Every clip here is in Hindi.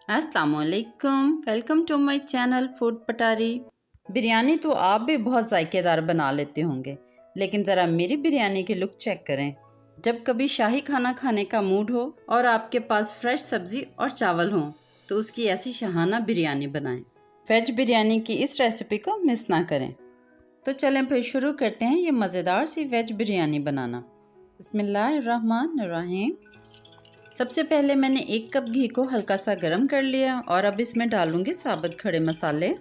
अस्सलामुअलैकुम, welcome to my channel Food Patari. Biryani तो आप भी बहुत जायकेदार बना लेते होंगे, लेकिन ज़रा मेरी बिरयानी की लुक चेक करें। जब कभी शाही खाना खाने का मूड हो और आपके पास फ्रेश सब्ज़ी और चावल हों तो उसकी ऐसी शाहाना बिरयानी बनाएं। वेज बिरयानी की इस रेसिपी को मिस ना करें। तो चलें फिर शुरू करते हैं ये मज़ेदार सी वेज बिरयानी बनाना। बिस्मिल्लाहिर्रहमानिर्रहीम। सबसे पहले मैंने 1 कप घी को हल्का सा गर्म कर लिया और अब इसमें डालूंगी साबुत खड़े मसाले।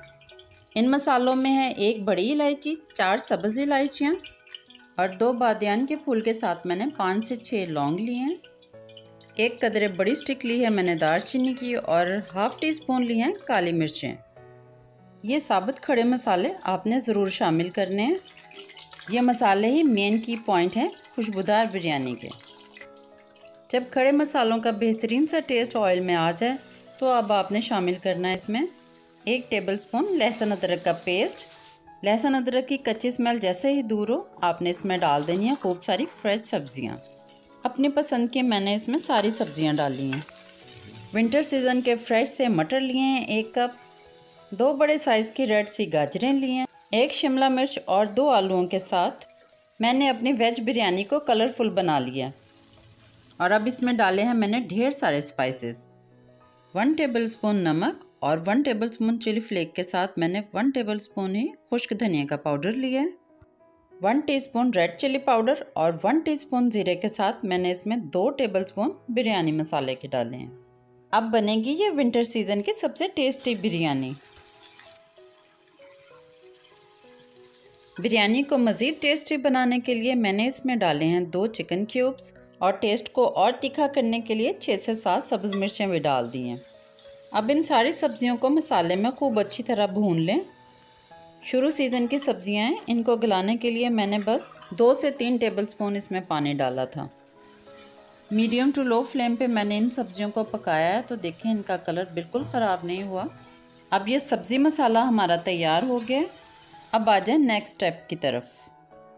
इन मसालों में है 1 बड़ी इलायची, 4 सब्ज़ इलायचियाँ और 2 बादियान के फूल के साथ मैंने 5 से 6 लौंग लिए हैं। 1 कदरे बड़ी स्टिक ली है मैंने दालचीनी की और हाफ़ टी स्पून ली हैं काली मिर्चें। ये साबुत खड़े मसाले आपने ज़रूर शामिल करने हैं। ये मसाले ही मेन की पॉइंट हैं खुशबूदार बिरयानी के। जब खड़े मसालों का बेहतरीन सा टेस्ट ऑयल में आ जाए तो अब आपने शामिल करना है इसमें 1 टेबलस्पून लहसुन अदरक का पेस्ट। लहसुन अदरक की कच्ची स्मेल जैसे ही दूर हो आपने इसमें डाल देनी है खूब सारी फ्रेश सब्जियां। अपनी पसंद की मैंने इसमें सारी सब्जियां डाली हैं। विंटर सीज़न के फ्रेश से मटर लिए हैं 1 कप, 2 बड़े साइज़ की रेड सी गाजरें ली हैं, 1 शिमला मिर्च और 2 आलूओं के साथ मैंने अपनी वेज बिरयानी को कलरफुल बना लिया। और अब इसमें डाले हैं मैंने ढेर सारे स्पाइसेस। 1 टेबलस्पून नमक और 1 टेबलस्पून चिली फ्लेक के साथ मैंने 1 टेबलस्पून ही खुश्क धनिया का पाउडर लिया है। 1 टीस्पून रेड चिली पाउडर और 1 टीस्पून जीरे के साथ मैंने इसमें 2 टेबलस्पून बिरयानी मसाले के डाले हैं। अब बनेगी ये विंटर सीजन की सबसे टेस्टी बिरयानी। बिरयानी को मज़ीद टेस्टी बनाने के लिए मैंने इसमें डाले हैं 2 चिकन क्यूब्स और टेस्ट को और तीखा करने के लिए 6 से 7 सब्ज़ मिर्चें भी डाल दी हैं। अब इन सारी सब्जियों को मसाले में खूब अच्छी तरह भून लें। शुरू सीज़न की सब्जियां हैं, इनको गलाने के लिए मैंने बस 2 से 3 टेबलस्पून इसमें पानी डाला था। मीडियम टू लो फ्लेम पे मैंने इन सब्जियों को पकाया है तो देखें इनका कलर बिल्कुल ख़राब नहीं हुआ। अब ये सब्ज़ी मसाला हमारा तैयार हो गया। अब आ जाए नेक्स्ट स्टेप की तरफ।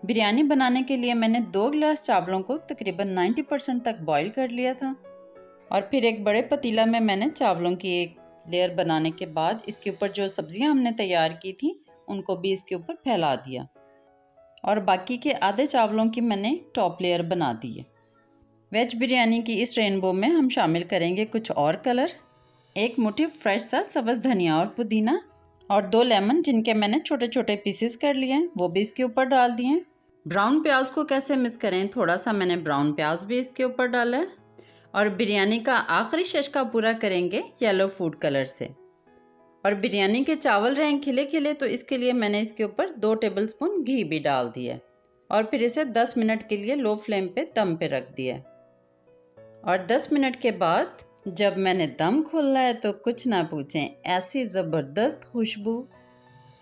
बिरयानी बनाने के लिए मैंने 2 गिलास चावलों को तकरीबन 90% तक बॉईल कर लिया था और फिर एक बड़े पतीला में मैंने चावलों की एक लेयर बनाने के बाद इसके ऊपर जो सब्जियां हमने तैयार की थी उनको भी इसके ऊपर फैला दिया और बाकी के आधे चावलों की मैंने टॉप लेयर बना दी है। वेज बिरयानी की इस रेनबो में हम शामिल करेंगे कुछ और कलर। 1 मुट्ठी फ्रेश सा सब्ज़ धनिया और पुदीना और 2 लेमन जिनके मैंने छोटे छोटे पीसेस कर लिए हैं वो भी इसके ऊपर डाल दिए हैं। ब्राउन प्याज को कैसे मिस करें, थोड़ा सा मैंने ब्राउन प्याज भी इसके ऊपर डाला है। और बिरयानी का आखिरी शशका पूरा करेंगे येलो फूड कलर से। और बिरयानी के चावल रहें खिले खिले तो इसके लिए मैंने इसके ऊपर 2 टेबलस्पून घी भी डाल दिया और फिर इसे 10 मिनट के लिए लो फ्लेम पे दम पे रख दिया। और 10 मिनट के बाद जब मैंने दम खोला है तो कुछ ना पूछें, ऐसी ज़बरदस्त खुशबू।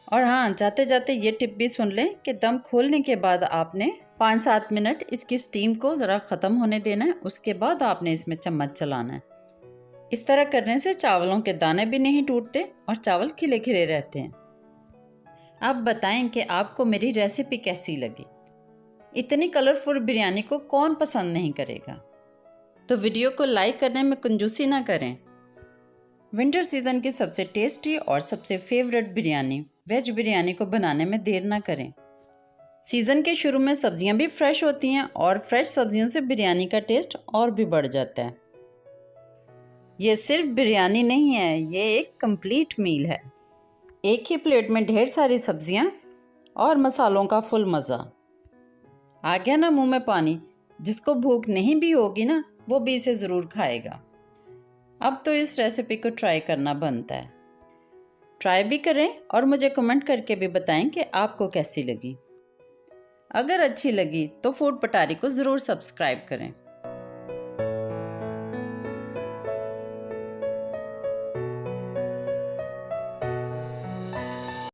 और हाँ, जाते जाते ये टिप भी सुन लें कि दम खोलने के बाद आपने 5-7 मिनट इसकी स्टीम को ज़रा ख़त्म होने देना है, उसके बाद आपने इसमें चम्मच चलाना है। इस तरह करने से चावलों के दाने भी नहीं टूटते और चावल खिले खिले रहते हैं। अब बताएं कि आपको मेरी रेसिपी कैसी लगी। इतनी कलरफुल बिरयानी को कौन पसंद नहीं करेगा। तो वीडियो को लाइक करने में कंजूसी ना करें। विंटर सीज़न की सबसे टेस्टी और सबसे फेवरेट बिरयानी वेज बिरयानी को बनाने में देर ना करें। सीज़न के शुरू में सब्जियां भी फ्रेश होती हैं और फ्रेश सब्जियों से बिरयानी का टेस्ट और भी बढ़ जाता है। ये सिर्फ बिरयानी नहीं है, ये एक कंप्लीट मील है। एक ही प्लेट में ढेर सारी सब्जियां और मसालों का फुल मज़ा। आ गया ना मुंह में पानी। जिसको भूख नहीं भी होगी ना वो भी इसे ज़रूर खाएगा। अब तो इस रेसिपी को ट्राई करना बनता है। ट्राई भी करें और मुझे कमेंट करके भी बताएं कि आपको कैसी लगी। अगर अच्छी लगी तो फूड पटारी को ज़रूर सब्सक्राइब करें।